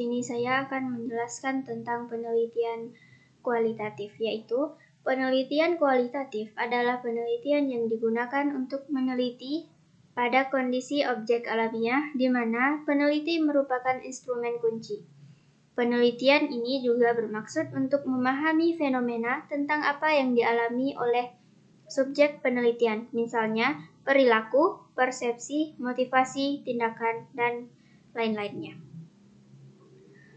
ini saya akan menjelaskan tentang penelitian kualitatif, yaitu penelitian kualitatif adalah penelitian yang digunakan untuk meneliti pada kondisi objek alamiah di mana peneliti merupakan instrumen kunci. Penelitian ini juga bermaksud untuk memahami fenomena tentang apa yang dialami oleh subjek penelitian, misalnya perilaku, persepsi, motivasi, tindakan, dan lain-lainnya.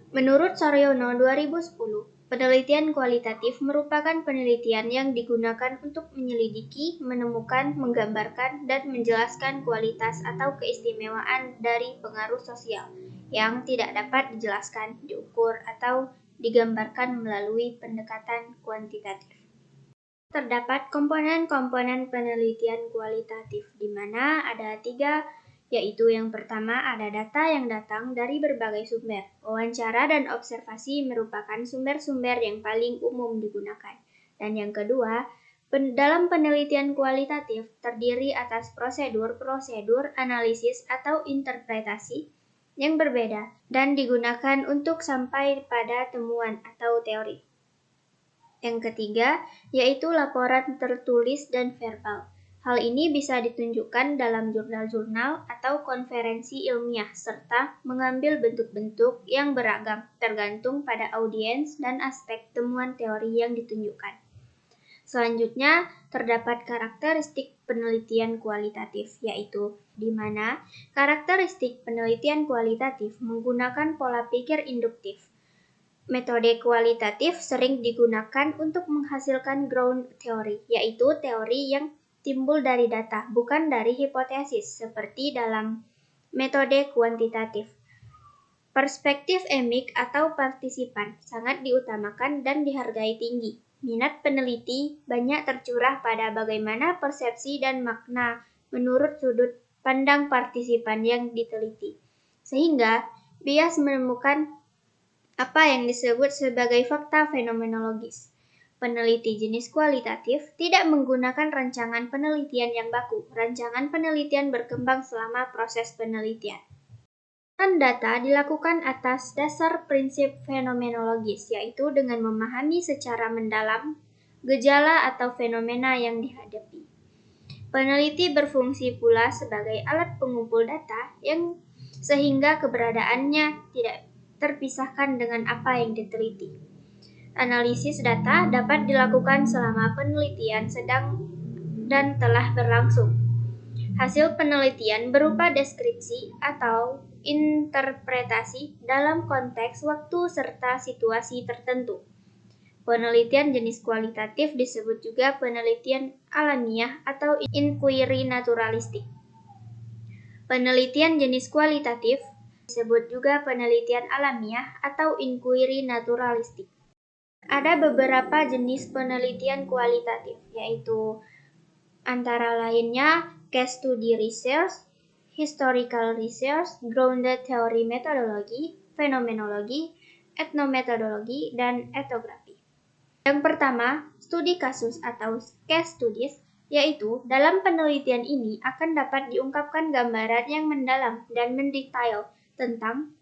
Menurut Saryono 2010, penelitian kualitatif merupakan penelitian yang digunakan untuk menyelidiki, menemukan, menggambarkan, dan menjelaskan kualitas atau keistimewaan dari pengaruh sosial yang tidak dapat dijelaskan, diukur, atau digambarkan melalui pendekatan kuantitatif. Terdapat komponen-komponen penelitian kualitatif, di mana ada 3, yaitu yang pertama ada data yang datang dari berbagai sumber. Wawancara dan observasi merupakan sumber-sumber yang paling umum digunakan. Dan yang kedua, dalam penelitian kualitatif terdiri atas prosedur-prosedur analisis atau interpretasi yang berbeda dan digunakan untuk sampai pada temuan atau teori. Yang ketiga, yaitu laporan tertulis dan verbal. Hal ini bisa ditunjukkan dalam jurnal-jurnal atau konferensi ilmiah, serta mengambil bentuk-bentuk yang beragam, tergantung pada audiens dan aspek temuan teori yang ditunjukkan. Selanjutnya, terdapat karakteristik penelitian kualitatif, yaitu di mana karakteristik penelitian kualitatif menggunakan pola pikir induktif. Metode kualitatif sering digunakan untuk menghasilkan ground theory, yaitu teori yang timbul dari data, bukan dari hipotesis, seperti dalam metode kuantitatif. Perspektif emik atau partisipan sangat diutamakan dan dihargai tinggi. Minat peneliti banyak tercurah pada bagaimana persepsi dan makna menurut sudut pandang partisipan yang diteliti, sehingga bias menemukan apa yang disebut sebagai fakta fenomenologis. Peneliti jenis kualitatif tidak menggunakan rancangan penelitian yang baku. Rancangan penelitian berkembang selama proses penelitian. Data dilakukan atas dasar prinsip fenomenologis, yaitu dengan memahami secara mendalam gejala atau fenomena yang dihadapi. Peneliti berfungsi pula sebagai alat pengumpul data yang sehingga keberadaannya tidak terpisahkan dengan apa yang diteliti. Analisis data dapat dilakukan selama penelitian sedang dan telah berlangsung. Hasil penelitian berupa deskripsi atau interpretasi dalam konteks waktu serta situasi tertentu. Penelitian jenis kualitatif disebut juga penelitian alamiah atau inquiry naturalistik. Penelitian jenis kualitatif disebut juga penelitian alamiah atau inquiry naturalistik. Ada beberapa jenis penelitian kualitatif, yaitu antara lainnya case study research, historical research, grounded theory methodology, fenomenologi, etnometodologi, dan etnografi. Yang pertama, studi kasus atau case studies, yaitu dalam penelitian ini akan dapat diungkapkan gambaran yang mendalam dan mendetail tentang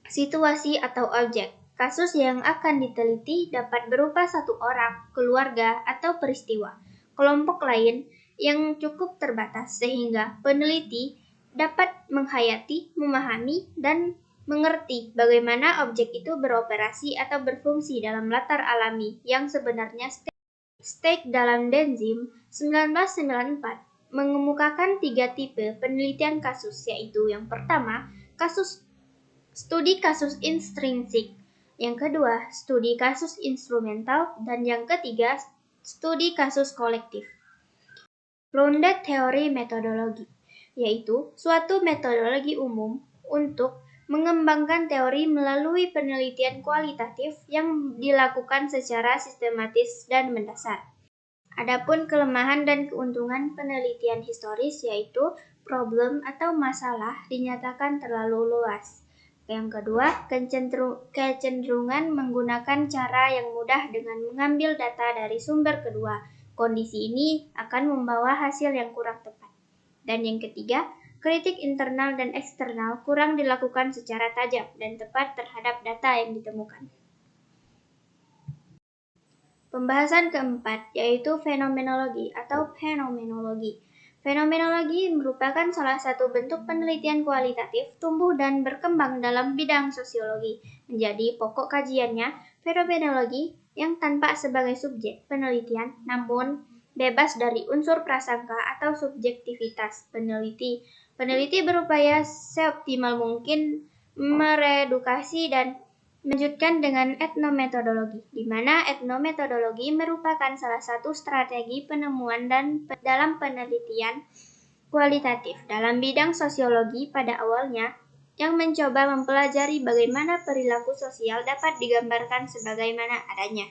situasi atau objek. Kasus yang akan diteliti dapat berupa satu orang, keluarga, atau peristiwa. Kelompok lain yang cukup terbatas sehingga peneliti dapat menghayati, memahami, dan mengerti bagaimana objek itu beroperasi atau berfungsi dalam latar alami yang sebenarnya. Steig dalam Denzim 1994 mengemukakan 3 tipe penelitian kasus, yaitu yang pertama, studi kasus intrinsik, yang kedua, studi kasus instrumental, dan yang ketiga, studi kasus kolektif. Grounded theory metodologi, yaitu suatu metodologi umum untuk mengembangkan teori melalui penelitian kualitatif yang dilakukan secara sistematis dan mendasar. Adapun kelemahan dan keuntungan penelitian historis, yaitu problem atau masalah dinyatakan terlalu luas. Yang kedua, kecenderungan menggunakan cara yang mudah dengan mengambil data dari sumber kedua. Kondisi ini akan membawa hasil yang kurang tepat. Dan yang ketiga, kritik internal dan eksternal kurang dilakukan secara tajam dan tepat terhadap data yang ditemukan. Pembahasan keempat yaitu fenomenologi atau fenomenologi. Fenomenologi merupakan salah satu bentuk penelitian kualitatif tumbuh dan berkembang dalam bidang sosiologi. Menjadi pokok kajiannya, fenomenologi yang tanpa sebagai subjek penelitian, namun bebas dari unsur prasangka atau subjektivitas peneliti. Peneliti berupaya seoptimal mungkin meredukasi dan melanjutkan dengan etnometodologi, di mana etnometodologi merupakan salah satu strategi penemuan dan dalam penelitian kualitatif dalam bidang sosiologi pada awalnya yang mencoba mempelajari bagaimana perilaku sosial dapat digambarkan sebagaimana adanya.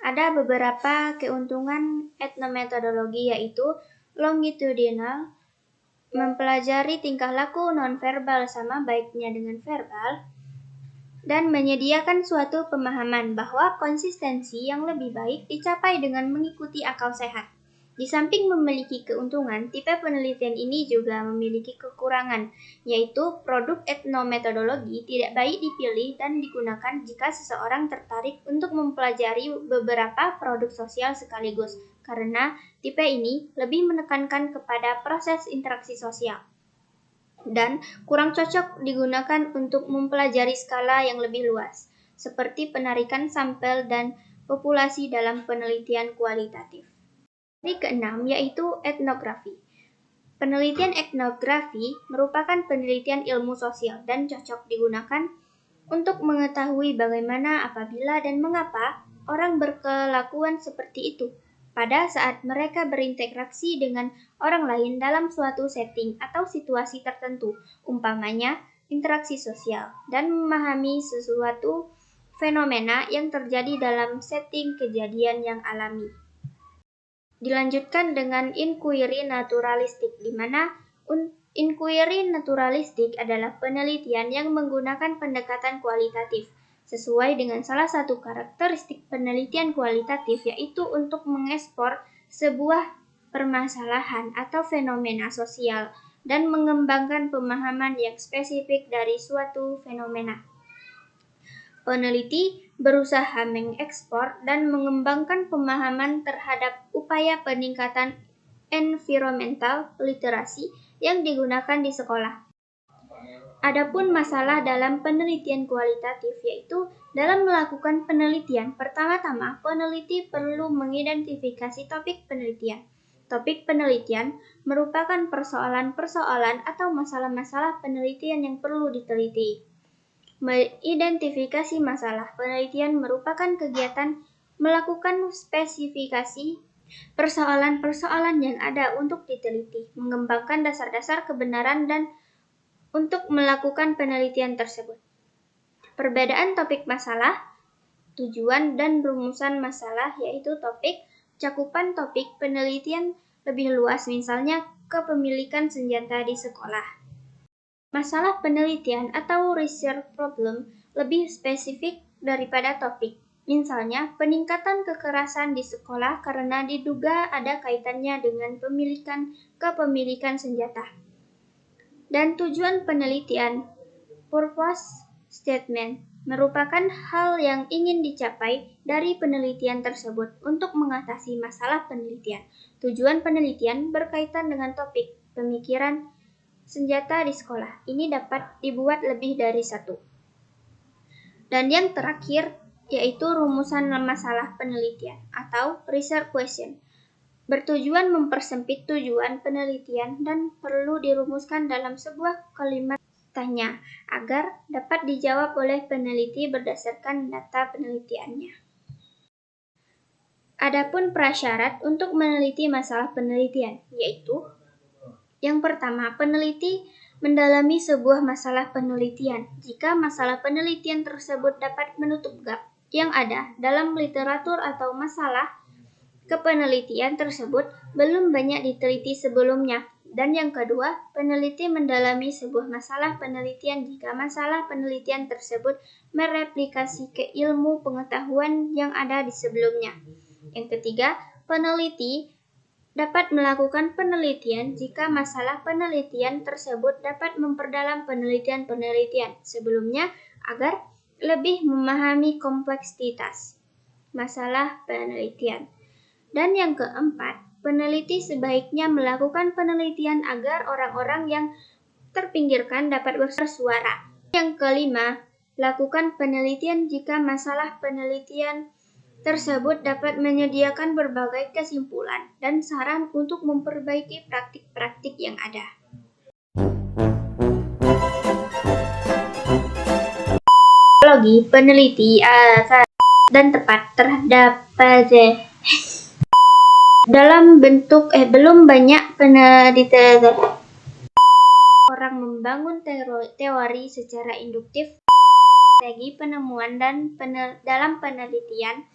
Ada beberapa keuntungan etnometodologi yaitu longitudinal, mempelajari tingkah laku nonverbal sama baiknya dengan verbal, dan menyediakan suatu pemahaman bahwa konsistensi yang lebih baik dicapai dengan mengikuti akal sehat. Di samping memiliki keuntungan, tipe penelitian ini juga memiliki kekurangan, yaitu produk etnometodologi tidak baik dipilih dan digunakan jika seseorang tertarik untuk mempelajari beberapa produk sosial sekaligus, karena tipe ini lebih menekankan kepada proses interaksi sosial dan kurang cocok digunakan untuk mempelajari skala yang lebih luas, seperti penarikan sampel dan populasi dalam penelitian kualitatif. Yang keenam yaitu etnografi. Penelitian etnografi merupakan penelitian ilmu sosial dan cocok digunakan untuk mengetahui bagaimana, apabila, dan mengapa orang berkelakuan seperti itu pada saat mereka berinteraksi dengan orang lain dalam suatu setting atau situasi tertentu, umpamanya interaksi sosial, dan memahami sesuatu fenomena yang terjadi dalam setting kejadian yang alami. Dilanjutkan dengan inquiry naturalistik, di mana inquiry naturalistik adalah penelitian yang menggunakan pendekatan kualitatif, sesuai dengan salah satu karakteristik penelitian kualitatif yaitu untuk mengekspor sebuah permasalahan atau fenomena sosial dan mengembangkan pemahaman yang spesifik dari suatu fenomena. Peneliti berusaha mengekspor dan mengembangkan pemahaman terhadap upaya peningkatan environmental literasi yang digunakan di sekolah. Adapun masalah dalam penelitian kualitatif yaitu dalam melakukan penelitian, pertama-tama peneliti perlu mengidentifikasi topik penelitian. Topik penelitian merupakan persoalan-persoalan atau masalah-masalah penelitian yang perlu diteliti. Mengidentifikasi masalah penelitian merupakan kegiatan melakukan spesifikasi persoalan-persoalan yang ada untuk diteliti, mengembangkan dasar-dasar kebenaran dan untuk melakukan penelitian tersebut. Perbedaan topik masalah, tujuan, dan rumusan masalah yaitu topik, cakupan topik penelitian lebih luas, misalnya kepemilikan senjata di sekolah. Masalah penelitian atau research problem lebih spesifik daripada topik, misalnya peningkatan kekerasan di sekolah karena diduga ada kaitannya dengan kepemilikan senjata. Dan tujuan penelitian, purpose statement, merupakan hal yang ingin dicapai dari penelitian tersebut untuk mengatasi masalah penelitian. Tujuan penelitian berkaitan dengan topik pemikiran senjata di sekolah. Ini dapat dibuat lebih dari satu. Dan yang terakhir yaitu rumusan masalah penelitian atau research question. Bertujuan mempersempit tujuan penelitian dan perlu dirumuskan dalam sebuah kalimat tanya agar dapat dijawab oleh peneliti berdasarkan data penelitiannya. Adapun prasyarat untuk meneliti masalah penelitian, yaitu yang pertama, peneliti mendalami sebuah masalah penelitian. Jika masalah penelitian tersebut dapat menutup gap yang ada dalam literatur atau masalah kepenelitian tersebut belum banyak diteliti sebelumnya. Dan yang kedua, peneliti mendalami sebuah masalah penelitian jika masalah penelitian tersebut mereplikasi ke ilmu pengetahuan yang ada di sebelumnya. Yang ketiga, peneliti dapat melakukan penelitian jika masalah penelitian tersebut dapat memperdalam penelitian-penelitian sebelumnya agar lebih memahami kompleksitas masalah penelitian. Dan yang keempat, peneliti sebaiknya melakukan penelitian agar orang-orang yang terpinggirkan dapat bersuara. Yang kelima, lakukan penelitian jika masalah penelitian tersebut dapat menyediakan berbagai kesimpulan dan saran untuk memperbaiki praktik-praktik yang ada. Metodologi peneliti dan tepat terdapat dalam bentuk belum banyak penelitian orang membangun teori secara induktif strategi penemuan dan dalam penelitian